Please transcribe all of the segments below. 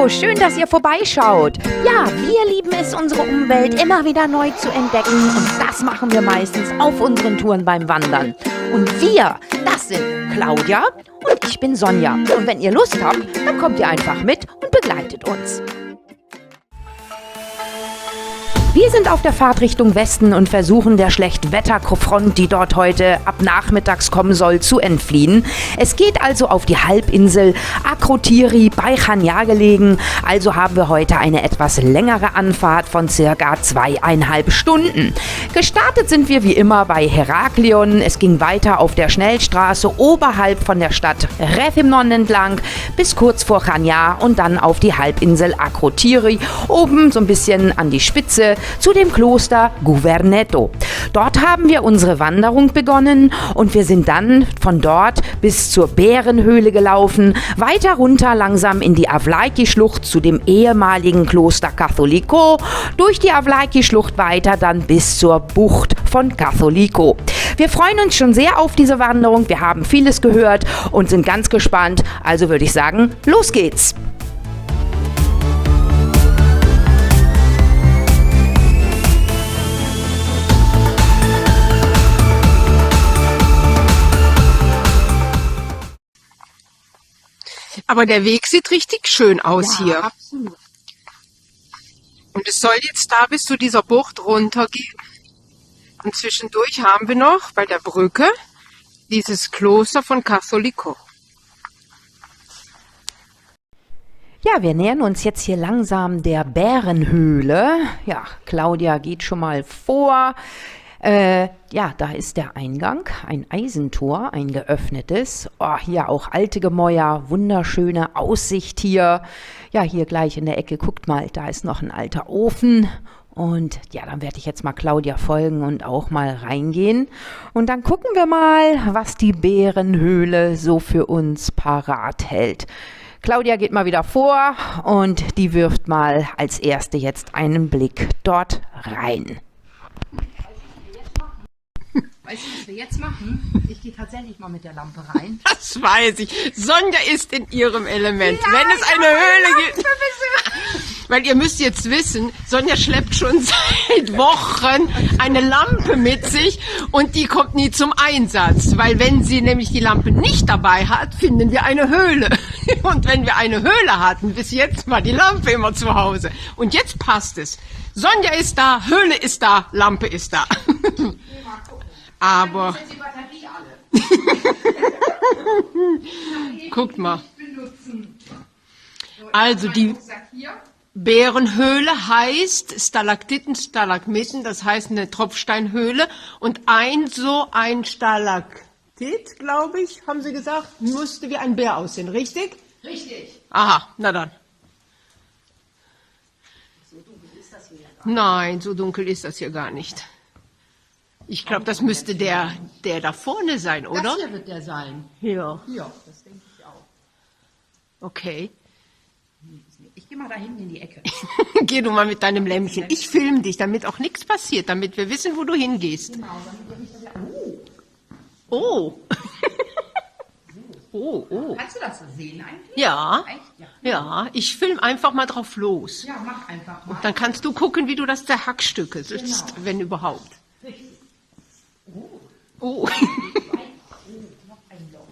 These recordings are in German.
Hallo, schön, dass ihr vorbeischaut. Ja, wir lieben es, unsere Umwelt immer wieder neu zu entdecken und das machen wir meistens auf unseren Touren beim Wandern. Und wir, das sind Claudia und ich bin Sonja. Und wenn ihr Lust habt, dann kommt ihr einfach mit und begleitet uns. Wir sind auf der Fahrt Richtung Westen und versuchen der Schlechtwetterfront, die dort heute ab nachmittags kommen soll, zu entfliehen. Es geht also auf die Halbinsel Akrotiri bei Chania gelegen. Also haben wir heute eine etwas längere Anfahrt von circa 2,5 Stunden. Gestartet sind wir wie immer bei Heraklion. Es ging weiter auf der Schnellstraße oberhalb von der Stadt Rethymnon entlang bis kurz vor Chania und dann auf die Halbinsel Akrotiri, oben so ein bisschen an die Spitze zu dem Kloster Gouvernetto. Dort haben wir unsere Wanderung begonnen und wir sind dann von dort bis zur Bärenhöhle gelaufen, weiter runter langsam in die Avlaiki-Schlucht zu dem ehemaligen Kloster Catholiko, durch die Avlaiki-Schlucht weiter dann bis zur Bucht von Catholiko. Wir freuen uns schon sehr auf diese Wanderung, wir haben vieles gehört und sind ganz gespannt, also würde ich sagen, los geht's! Aber der Weg sieht richtig schön aus hier. Absolut. Und es soll jetzt da bis zu dieser Bucht runtergehen. Und zwischendurch haben wir noch bei der Brücke dieses Kloster von Catholiko. Ja, wir nähern uns jetzt hier langsam der Bärenhöhle. Ja, Claudia geht schon mal vor. Ja, da ist der Eingang, ein Eisentor, ein geöffnetes. Oh, hier auch alte Gemäuer, wunderschöne Aussicht hier. Ja, hier gleich in der Ecke, guckt mal, da ist noch ein alter Ofen. Und ja, dann werde ich jetzt mal Claudia folgen und auch mal reingehen. Und dann gucken wir mal, was die Bärenhöhle so für uns parat hält. Claudia geht mal wieder vor und die wirft mal als erste jetzt einen Blick dort rein. Weißt du, was wir jetzt machen? Ich gehe tatsächlich mal mit der Lampe rein. Das weiß ich. Sonja ist in ihrem Element. Ja, wenn es eine Höhle gibt. Weil ihr müsst jetzt wissen, Sonja schleppt schon seit Wochen eine Lampe mit sich und die kommt nie zum Einsatz. Weil wenn sie nämlich die Lampe nicht dabei hat, finden wir eine Höhle. Und wenn wir eine Höhle hatten, bis jetzt war die Lampe immer zu Hause. Und jetzt passt es. Sonja ist da, Höhle ist da, Lampe ist da. Aber guckt mal. Also die Bärenhöhle heißt Stalaktiten, Stalagmiten, das heißt eine Tropfsteinhöhle. Und ein Stalaktit, glaube ich, haben sie gesagt, musste wie ein Bär aussehen, richtig? Richtig. Aha, na dann. So dunkel ist das hier ja gar nicht. Nein, so dunkel ist das hier gar nicht. Ich glaube, das müsste der da vorne sein, oder? Das hier wird der sein. Ja. Ja, das denke ich auch. Okay. Ich gehe mal da hinten in die Ecke. Geh du mal mit deinem Lämpchen. Ich filme dich, damit auch nichts passiert, damit wir wissen, wo du hingehst. Genau, damit wir nicht so sehr... Oh. Oh. Kannst du das so sehen eigentlich? Ja. Echt? Ja. Ja, ich filme einfach mal drauf los. Ja, mach einfach mal. Dann kannst du gucken, wie du das zerhackstücke, Genau. wenn überhaupt. Richtig. Oh. Noch ein Loch.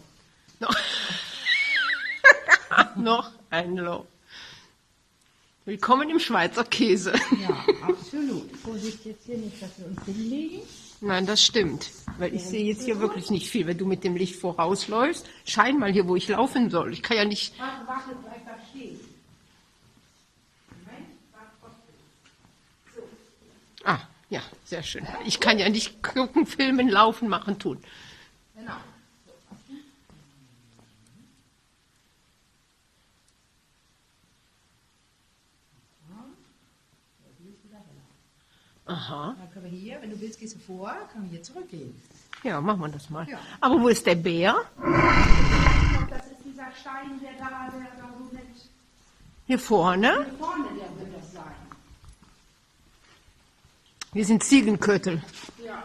Noch ein Loch. Willkommen im Schweizer Käse. Ja, absolut. Vorsicht jetzt hier nicht, dass wir uns hinlegen. Nein, das stimmt. Weil ich sehe jetzt hier wirklich nicht viel. Wenn du mit dem Licht vorausläufst, schein mal hier, wo ich laufen soll. Ich kann ja nicht... Warte, bleib da stehen. Moment, warte trotzdem. So. Ah, ja, sehr schön. Ich kann ja nicht gucken, filmen, laufen, machen, tun. Genau. Aha. Dann können wir hier, wenn du willst, gehst du vor, können wir hier zurückgehen. Ja, machen wir das mal. Ja. Aber wo ist der Bär? Das ist dieser Stein, der da so mit Hier vorne. vorne, der wird das sein. Wir sind Ziegenköttel. Ja.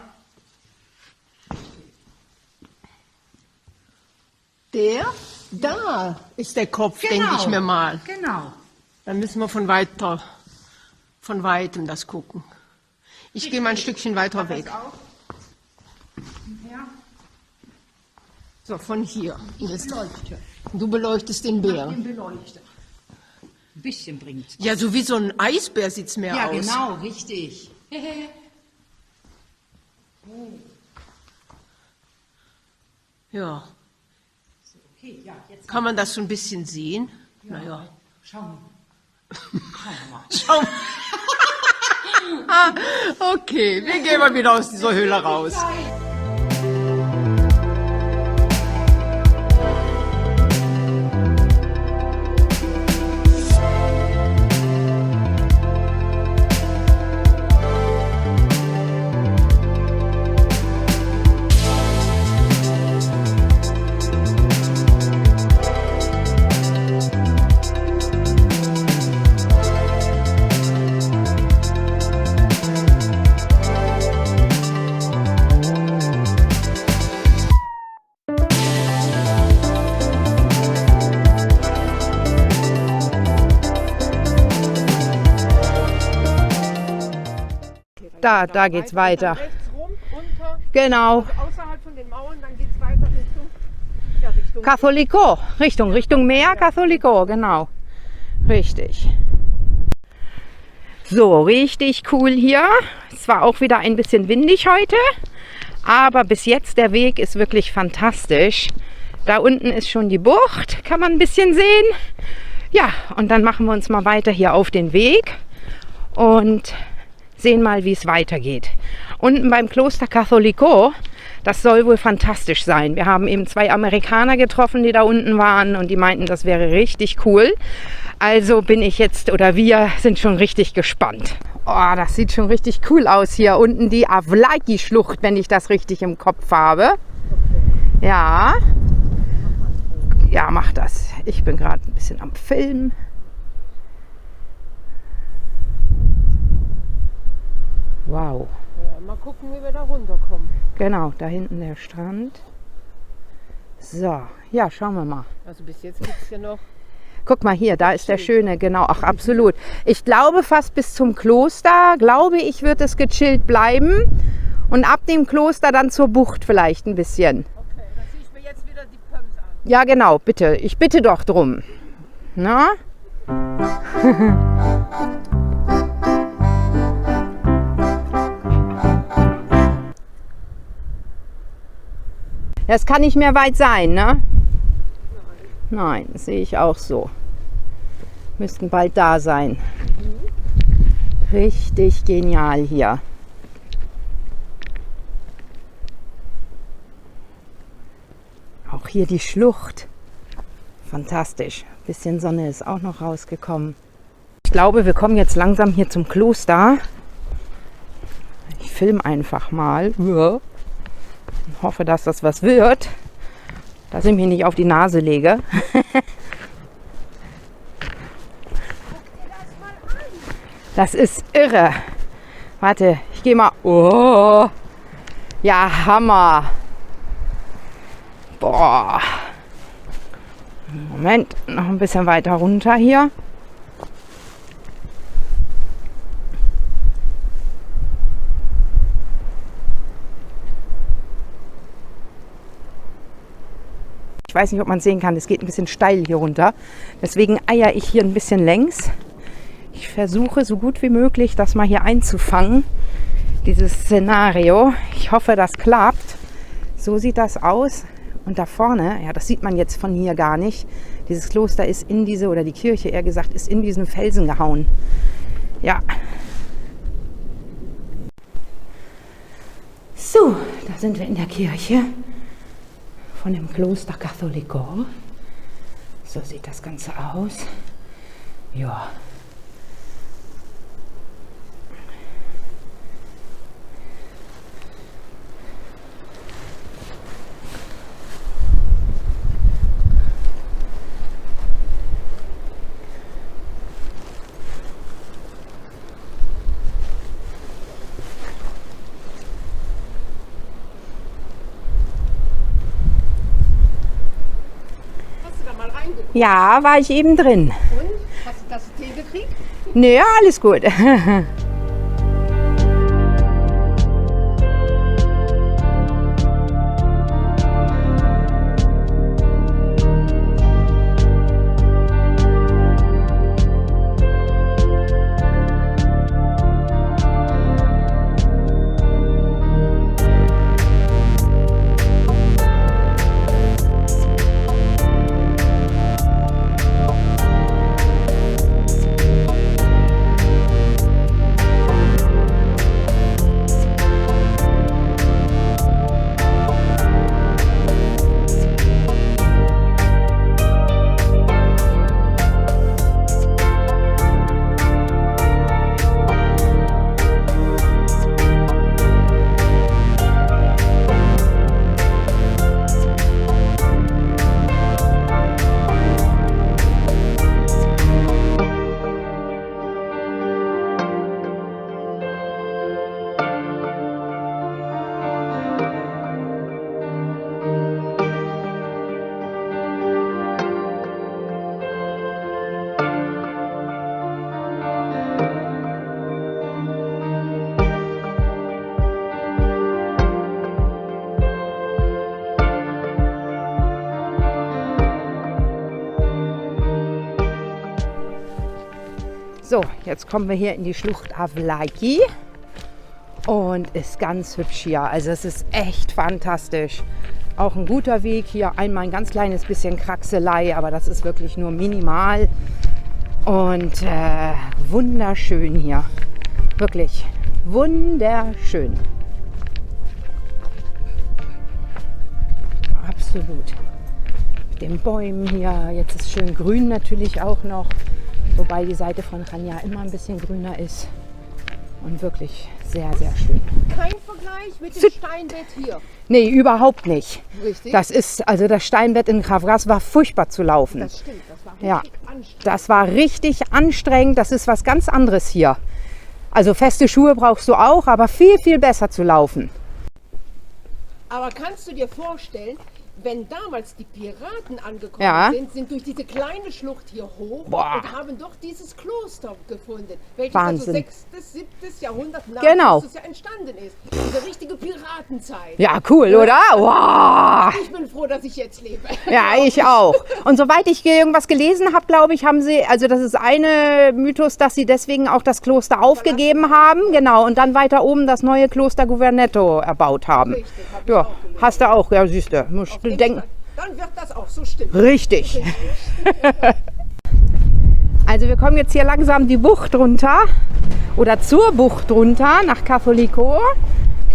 Der? Da ist der Kopf, denke ich mir mal. Genau. Dann müssen wir von weitem das gucken. Ich gehe mal ein Stückchen weiter weg. So, von hier. Du beleuchtest den Bär. Den Beleuchter. Ein bisschen bringt's. Ja, so wie so ein Eisbär sieht's mehr Ja, aus. genau, richtig. Ja. Okay, ja, jetzt Kann man das so ein bisschen sehen? Naja. schauen Schau. Okay, wir gehen mal wieder aus dieser Höhle raus. Da geht's weiter. Rechts rum, unter, Genau. außerhalb von den Mauern, dann geht's weiter Richtung Catholico. Richtung Meer, Catholico, genau. Richtig. So, richtig cool hier. Es war auch wieder ein bisschen windig heute, aber bis jetzt der Weg ist wirklich fantastisch. Da unten ist schon die Bucht, kann man ein bisschen sehen. Ja, und dann machen wir uns mal weiter hier auf den Weg und sehen mal, wie es weitergeht. Unten beim Kloster Catholico, das soll wohl fantastisch sein. Wir haben eben 2 Amerikaner getroffen, die da unten waren und die meinten, das wäre richtig cool. Also bin ich jetzt, oder wir sind schon richtig gespannt. Oh, das sieht schon richtig cool aus hier. Unten die Avlaki-Schlucht, wenn ich das richtig im Kopf habe. Ja. Ja, mach das. Ich bin gerade ein bisschen am Filmen. Wow. Ja, mal gucken, wie wir da runterkommen. Genau, da hinten der Strand. So, ja, schauen wir mal. Also bis jetzt gibt es ja noch. Guck mal hier, da ist der schöne, genau, ach absolut. Ich glaube fast bis zum Kloster, glaube ich, wird es gechillt bleiben. Und ab dem Kloster dann zur Bucht vielleicht ein bisschen. Okay, dann ziehe ich mir jetzt wieder die Pumps an. Ja, genau, bitte. Ich bitte doch drum. Na? Das kann nicht mehr weit sein, ne? Nein, das sehe ich auch so. Müssten bald da sein. Richtig genial hier. Auch hier die Schlucht. Fantastisch. Ein bisschen Sonne ist auch noch rausgekommen. Ich glaube, wir kommen jetzt langsam hier zum Kloster. Ich filme einfach mal. Ja. Hoffe, dass das was wird, dass ich mich nicht auf die Nase lege. Das ist irre. Warte, ich gehe mal. Oh, ja, Hammer. Boah. Moment, noch ein bisschen weiter runter hier. Ich weiß nicht, ob man es sehen kann, es geht ein bisschen steil hier runter. Deswegen eier ich hier ein bisschen längs. Ich versuche so gut wie möglich, das mal hier einzufangen, dieses Szenario. Ich hoffe, das klappt. So sieht das aus. Und da vorne, ja, das sieht man jetzt von hier gar nicht. Dieses Kloster ist in diese, oder die Kirche eher gesagt, ist in diesen Felsen gehauen. Ja. So, da sind wir in der Kirche von dem Kloster Catholico. So sieht das Ganze aus. Ja. Ja, war ich eben drin. Und? Hast du das Tee Nee, ja, alles gut. So, jetzt kommen wir hier in die Schlucht Avlaki und ist ganz hübsch hier. Also es ist echt fantastisch. Auch ein guter Weg hier. Einmal ein ganz kleines bisschen Kraxelei, aber das ist wirklich nur minimal. Und wunderschön hier. Wirklich wunderschön. Absolut. Mit den Bäumen hier. Jetzt ist schön grün natürlich auch noch. Wobei die Seite von Chania immer ein bisschen grüner ist. Und wirklich sehr, sehr schön. Kein Vergleich mit dem Steinbett hier. Nee, überhaupt nicht. Richtig? Das ist, also das Steinbett in Khavras war furchtbar zu laufen. Das stimmt, das war Ja, richtig anstrengend. das war richtig anstrengend. Das ist was ganz anderes hier. Also feste Schuhe brauchst du auch, aber viel, viel besser zu laufen. Aber kannst du dir vorstellen, wenn damals die Piraten angekommen Ja. sind durch diese kleine Schlucht hier hoch Boah. und haben doch dieses Kloster gefunden, welches Wahnsinn. also 6., 7. Jahrhundert nach Genau. Christus ja entstanden ist. Diese richtige Piratenzeit. Ja, cool, oder? Wow. Ich bin froh, dass ich jetzt lebe. Ja, ich auch. Und soweit ich irgendwas gelesen habe, glaube ich, haben sie, also das ist eine Mythos, dass sie deswegen auch das Kloster aufgegeben haben. Genau, und dann weiter oben das neue Kloster Governeto erbaut haben. Richtig, hab ich Ja, auch gelesen. hast du auch, ja, siehst du. Musst du denken. Dann wird das auch so stimmen. Richtig. Also wir kommen jetzt hier langsam die Bucht runter oder zur Bucht runter nach Catholico.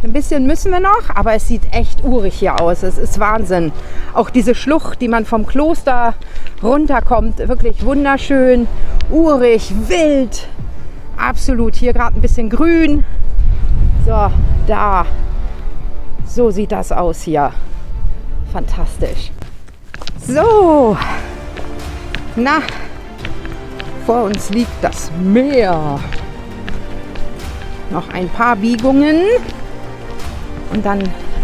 Ein bisschen müssen wir noch, aber es sieht echt urig hier aus. Es ist Wahnsinn. Auch diese Schlucht, die man vom Kloster runterkommt, wirklich wunderschön, urig, wild. Absolut. Hier gerade ein bisschen grün. So, da. So sieht das aus hier. Fantastisch. So. Na, vor uns liegt das Meer. Noch ein paar Biegungen und dann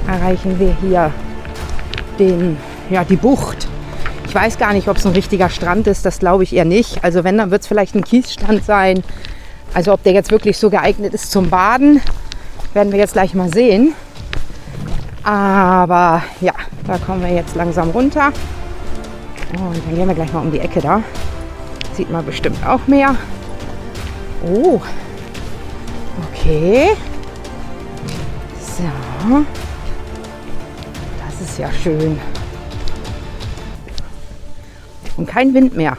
erreichen wir hier die Bucht. Ich weiß gar nicht, ob es ein richtiger Strand ist, das glaube ich eher nicht. Also wenn, dann wird es vielleicht ein Kiesstrand sein. Also ob der jetzt wirklich so geeignet ist zum Baden, werden wir jetzt gleich mal sehen. Aber ja, da kommen wir jetzt langsam runter. Und dann gehen wir gleich mal um die Ecke da. Sieht man bestimmt auch mehr. Oh, okay. So. Das ist ja schön. Und kein Wind mehr.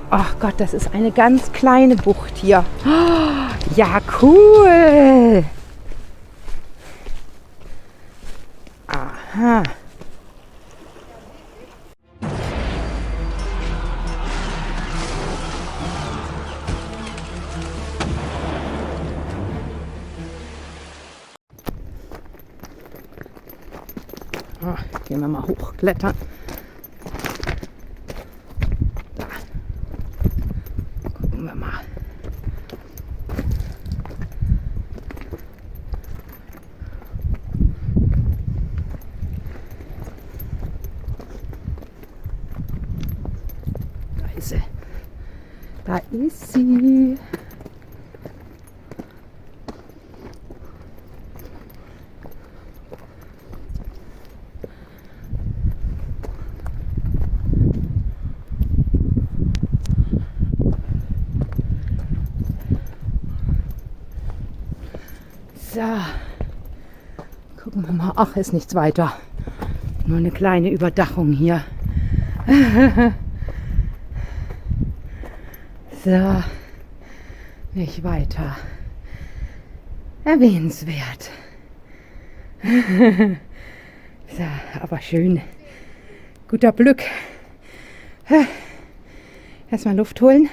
Ach Gott, das ist eine ganz kleine Bucht hier. Ja, cool. Aha. Gehen wir mal hochklettern. Da. Gucken wir mal. Da ist sie. So, gucken wir mal. Ach, ist nichts weiter. Nur eine kleine Überdachung hier. So, nicht weiter. Erwähnenswert. So, aber schön. Guter Blick. Erstmal Luft holen.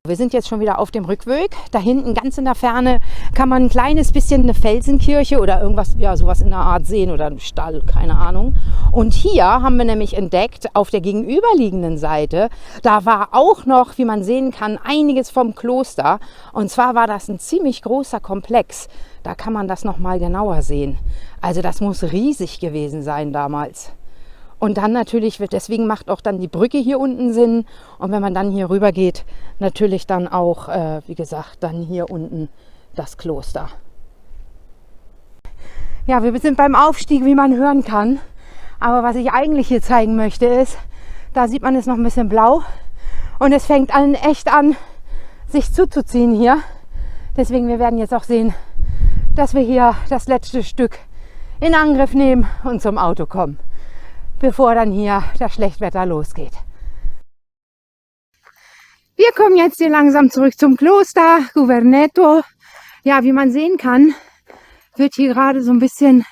Wir sind jetzt schon wieder auf dem Rückweg. Da hinten ganz in der Ferne kann man ein kleines bisschen eine Felsenkirche oder irgendwas, ja, sowas in der Art sehen oder einen Stall, keine Ahnung. Und hier haben wir nämlich entdeckt, auf der gegenüberliegenden Seite, da war auch noch, wie man sehen kann, einiges vom Kloster. Und zwar war das ein ziemlich großer Komplex. Da kann man das noch mal genauer sehen. Also das muss riesig gewesen sein damals. Und dann natürlich, deswegen macht auch dann die Brücke hier unten Sinn. Und wenn man dann hier rüber geht, natürlich dann auch, wie gesagt, dann hier unten das Kloster. Ja, wir sind beim Aufstieg, wie man hören kann. Aber was ich eigentlich hier zeigen möchte ist, da sieht man es noch ein bisschen blau. Und es fängt an, echt an, sich zuzuziehen hier. Deswegen, wir werden jetzt auch sehen, dass wir hier das letzte Stück in Angriff nehmen und zum Auto kommen, bevor dann hier das Schlechtwetter losgeht. Wir kommen jetzt hier langsam zurück zum Kloster Guverneto. Ja, wie man sehen kann, wird hier gerade so ein bisschen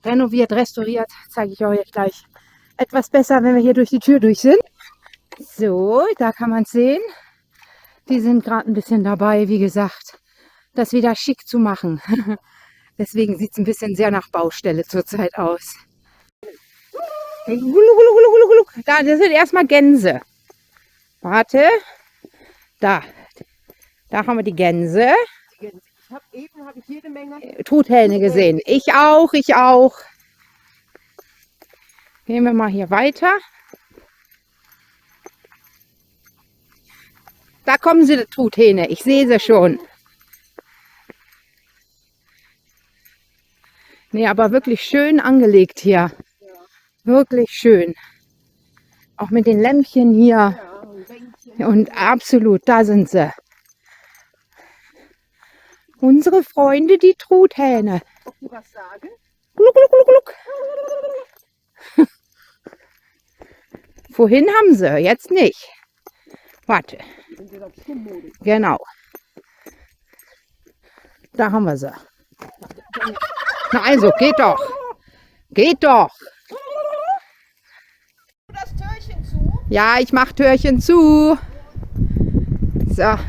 renoviert, restauriert. Zeige ich euch gleich etwas besser, wenn wir hier durch die Tür durch sind. So, da kann man es sehen. Die sind gerade ein bisschen dabei, wie gesagt, das wieder schick zu machen. Deswegen sieht es ein bisschen sehr nach Baustelle zurzeit aus. Da, das sind erstmal Gänse. Warte. Da haben wir die Gänse. Eben habe ich jede Menge Truthähne gesehen. Ich auch. Gehen wir mal hier weiter. Da kommen sie, die Truthähne. Ich sehe sie schon. Nee, aber wirklich schön angelegt hier. Wirklich schön. Auch mit den Lämpchen hier. Und absolut, da sind sie. Unsere Freunde, die Truthähne. Ob die was sagen? Gluck, gluck, gluck, gluck. Vorhin haben sie, jetzt nicht. Warte. Genau. Da haben wir sie. Na also, geht doch. Geht doch. Das Türchen zu? Ja, ich mach Türchen zu. So.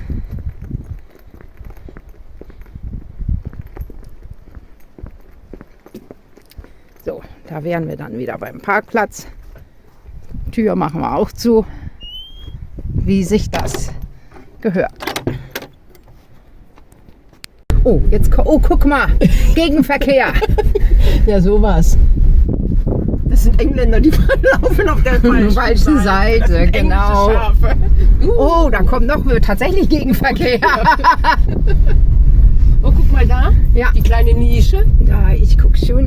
So, da wären wir dann wieder beim Parkplatz. Tür machen wir auch zu, wie sich das gehört. Oh, jetzt, oh, guck mal, Gegenverkehr. Ja, sowas. Das sind Engländer, die laufen auf der falschen Seite, genau. Schafe. Oh, da kommt noch tatsächlich Gegenverkehr. Oh, guck mal da. Ja. Die kleine Nische. Da, ich guck schon.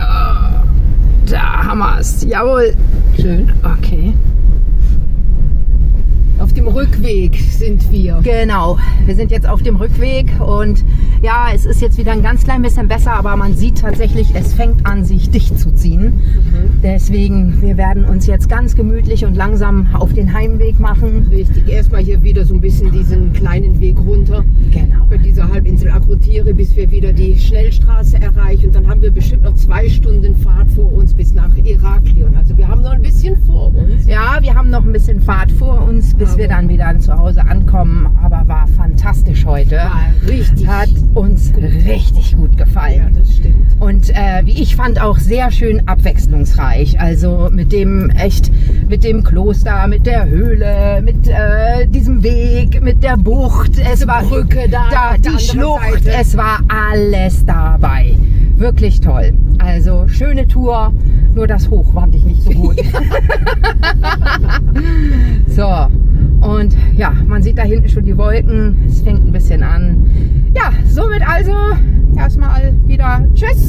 Oh, da haben wir es. Jawohl. Schön. Okay. Auf dem Rückweg sind wir. Genau, wir sind jetzt auf dem Rückweg und ja, es ist jetzt wieder ein ganz klein bisschen besser, aber man sieht tatsächlich, es fängt an, sich dicht zu ziehen. Deswegen, wir werden uns jetzt ganz gemütlich und langsam auf den Heimweg machen. Richtig. Erstmal hier wieder so ein bisschen diesen kleinen Weg runter. Genau. Bei dieser Halbinsel Akrotiri, bis wir wieder die Schnellstraße erreichen. Und dann haben wir bestimmt noch 2 Stunden Fahrt vor uns bis nach Heraklion. Also wir haben noch ein bisschen vor uns. Ja, wir haben noch ein bisschen Fahrt vor uns, bis wir dann wieder zu Hause ankommen. Aber war fantastisch heute. War richtig. Hat uns richtig gut gefallen. Ja, das stimmt. Und wie ich fand, auch sehr schön abwechslungsreich. Also mit dem Kloster, mit der Höhle, mit diesem Weg, mit der Bucht. Es war Brücke da, auf der die anderen Schlucht. Seite. Es war alles dabei. Wirklich toll. Also schöne Tour. Nur das Hoch fand ich nicht so gut. So. Und ja, man sieht da hinten schon die Wolken. Es fängt ein bisschen an. Ja, somit also erstmal wieder Tschüss.